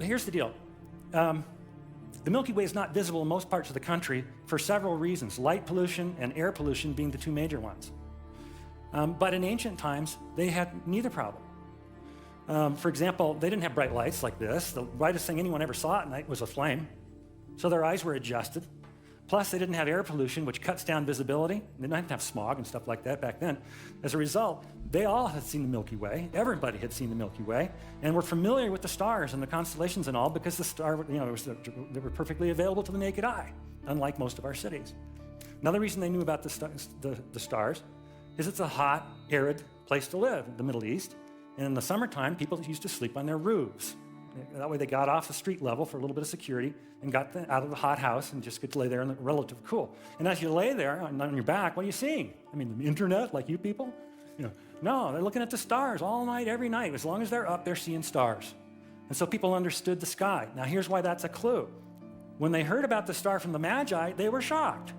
But here's the deal. The Milky Way is not visible in most parts of the country for several reasons, light pollution and air pollution being the two major ones. But in ancient times, they had neither problem. For example, they didn't have bright lights like this. The brightest thing anyone ever saw at night was a flame. So their eyes were adjusted. Plus, they didn't have air pollution, which cuts down visibility. They didn't have smog and stuff like that back then. As a result, they all had seen the Milky Way. Everybody had seen the Milky Way, and were familiar with the stars and the constellations and all because the star, they were perfectly available to the naked eye, unlike most of our cities. Another reason they knew about the stars is it's a hot, arid place to live in the Middle East. And in the summertime, people used to sleep on their roofs. That way they got off the street level for a little bit of security and got out of the hot house and just could lay there in the relative cool. And as you lay there on your back, what are you seeing? I mean, the internet, like you people? No, they're looking at the stars all night, every night. As long as they're up, they're seeing stars. And so people understood the sky. Now, here's why that's a clue. When they heard about the star from the Magi, they were shocked.